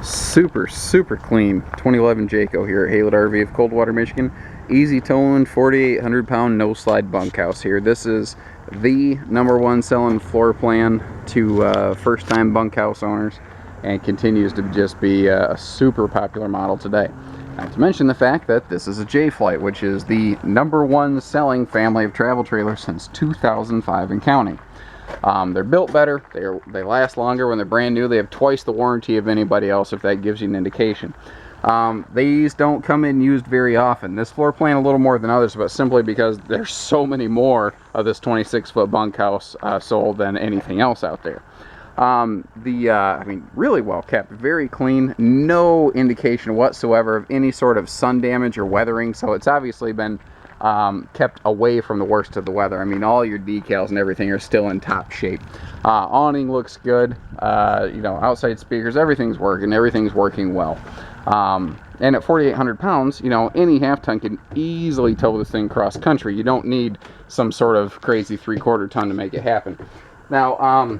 Super clean 2011 Jayco here at Haylett RV of Coldwater, Michigan. Easy towing, 4,800 pound no slide bunkhouse here. This is the #1 selling floor plan to first time bunkhouse owners, and continues to just be a super popular model today. Not to mention the fact that this is a J-Flight, which is the #1 selling family of travel trailers since 2005 and counting. They're built better, they last longer when they're brand new, they have twice the warranty of anybody else, if that gives you an indication. These don't come in used very often. This floor plan a little more than others, but simply because there's so many more of this 26-foot bunkhouse sold than anything else out there. I mean, really well kept, very clean, no indication whatsoever of any sort of sun damage or weathering, so it's obviously been kept away from the worst of the weather. I mean, all your decals and everything are still in top shape. Awning looks good, you know, outside speakers, everything's working well. And at 4,800 pounds, you know, any half-ton can easily tow this thing cross country. You don't need some sort of crazy 3/4 ton to make it happen. Now,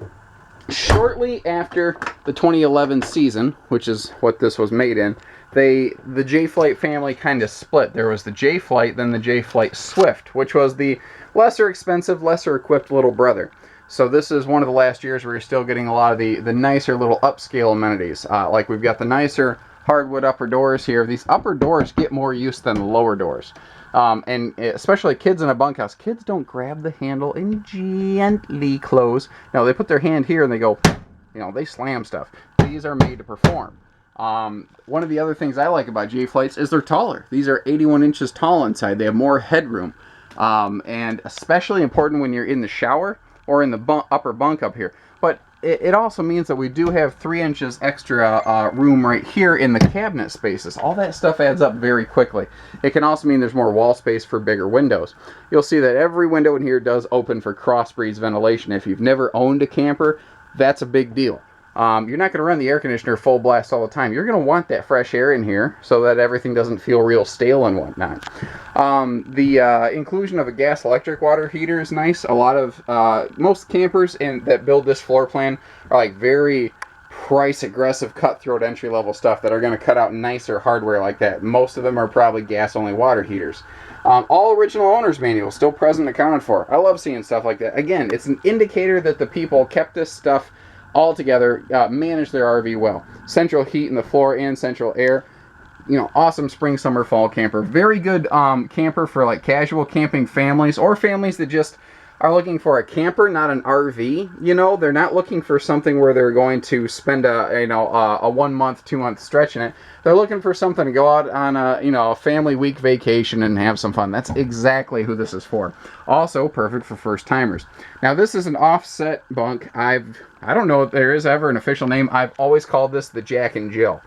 shortly after the 2011 season, which is what this was made in, the J-Flight family kind of split. There was the J-Flight, then the J-Flight Swift, which was the lesser expensive, lesser equipped little brother. So this is one of the last years where you're still getting a lot of the nicer little upscale amenities. Like we've got the nicer hardwood upper doors here. These upper doors get more use than the lower doors. And especially kids in a bunkhouse, kids don't grab the handle and gently close. No, they put their hand here and they go, you know, they slam stuff. These are made to perform. One of the other things I like about J-Flights is they're taller. These are 81 inches tall inside. They have more headroom. And especially important when you're in the shower or in the upper bunk up here. But it also means that we do have 3 inches extra room right here in the cabinet spaces. All that stuff adds up very quickly. It can also mean there's more wall space for bigger windows. You'll see that every window in here does open for cross breeze ventilation. If you've never owned a camper, that's a big deal. You're not going to run the air conditioner full blast all the time. You're going to want that fresh air in here so that everything doesn't feel real stale and whatnot. The inclusion of a gas electric water heater is nice. A lot of most campers that build this floor plan are like very price aggressive, cutthroat entry level stuff that are going to cut out nicer hardware like that. Most of them are probably gas only water heaters. All original owner's manuals still present and accounted for. I love seeing stuff like that. Again, it's an indicator that the people kept this stuff all together, manage their RV well. Central heat in the floor and central air. You know, awesome spring, summer, fall camper. Very good camper for like casual camping families or families that just are looking for a camper, not an RV. You know, they're not looking for something where they're going to spend a 1 month, 2 month stretch in it. They're looking for something to go out on a family week vacation and have some fun. That's exactly who this is for. Also perfect for first timers. Now this is an offset bunk. I don't know if there is ever an official name. I've always called this the Jack and Jill.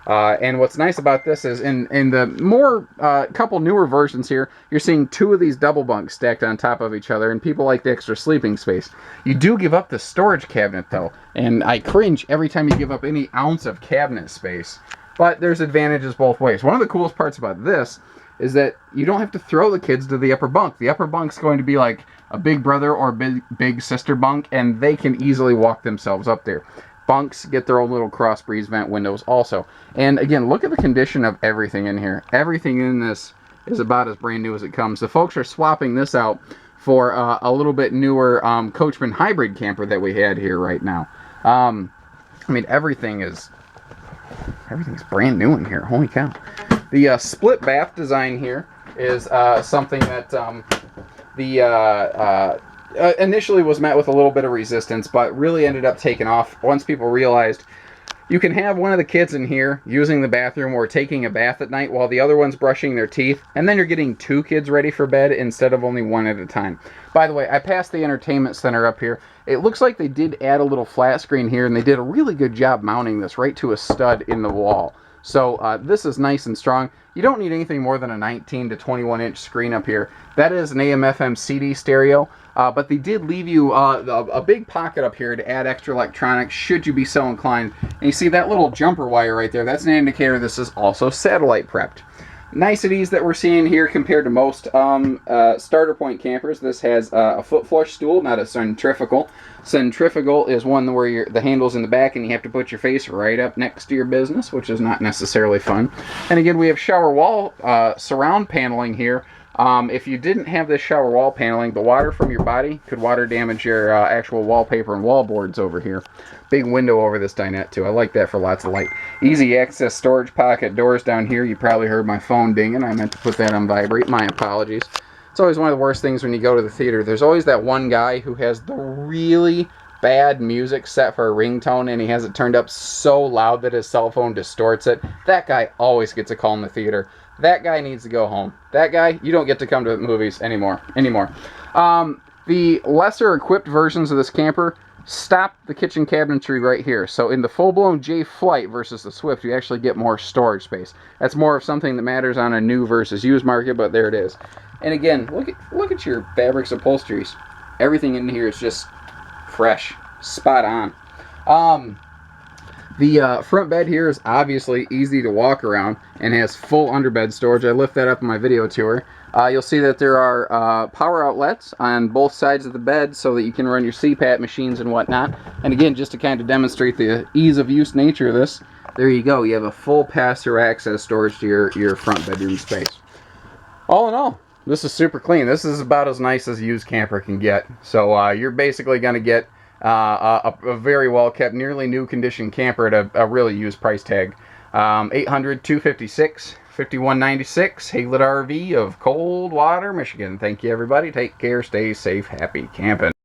And what's nice about this is in the more couple newer versions here, you're seeing 2 of these double bunks stacked on top of each other, and people like the extra sleeping space. You do give up the storage cabinet though, and I cringe every time you give up any ounce of cabinet space. But there's advantages both ways. One of the coolest parts about this is that you don't have to throw the kids to the upper bunk. The upper bunk's going to be like a big brother or big sister bunk, and they can easily walk themselves up there. Bunks get their own little cross breeze vent windows also. And again, look at the condition of everything in here. Everything in this is about as brand new as it comes. The folks are swapping this out for a little bit newer Coachman hybrid camper that we had here right now. I mean, everything's brand new in here. Holy cow. The split bath design here is something that initially was met with a little bit of resistance, but really ended up taking off once people realized you can have one of the kids in here using the bathroom or taking a bath at night while the other one's brushing their teeth, and then you're getting 2 kids ready for bed instead of only 1 at a time. By the way, I passed the entertainment center up here. It looks like they did add a little flat screen here, and they did a really good job mounting this right to a stud in the wall. So this is nice and strong. You don't need anything more than a 19 to 21 inch screen up here. That is an AM/FM CD stereo, but they did leave you a big pocket up here to add extra electronics should you be so inclined. And you see that little jumper wire right there, that's an indicator this is also satellite prepped. niceties that we're seeing here compared to most starter point campers. This has a foot flush stool, not a centrifugal. Centrifugal is one where the handle's in the back and you have to put your face right up next to your business, which is not necessarily fun. And again, we have shower wall surround paneling here. If you didn't have this shower wall paneling, the water from your body could water damage your actual wallpaper and wall boards over here. Big window over this dinette too. I like that for lots of light. Easy access storage pocket doors down here. You probably heard my phone dinging. I meant to put that on vibrate. My apologies. It's always one of the worst things when you go to the theater. There's always that one guy who has the really bad music set for a ringtone and he has it turned up so loud that his cell phone distorts it. That guy always gets a call in the theater. That guy needs to go home. That guy, you don't get to come to movies anymore. The lesser equipped versions of this camper stop the kitchen cabinetry right here. So in the full-blown J Flight versus the Swift, you actually get more storage space. That's more of something that matters on a new versus used market, but there it is. And again, look at your fabrics upholsteries. Everything in here is just fresh, spot on. The front bed here is obviously easy to walk around and has full underbed storage. I lift that up in my video tour. You'll see that there are power outlets on both sides of the bed so that you can run your CPAP machines and whatnot. And again, just to kind of demonstrate the ease of use nature of this, there you go. You have a full pass-through access storage to your front bedroom space. All in all, this is super clean. This is about as nice as a used camper can get. So you're basically going to get a very well kept, nearly new condition camper at a really used price tag. $800, $256, $51.96. Haylett RV of Coldwater, Michigan. Thank you, everybody. Take care. Stay safe. Happy camping.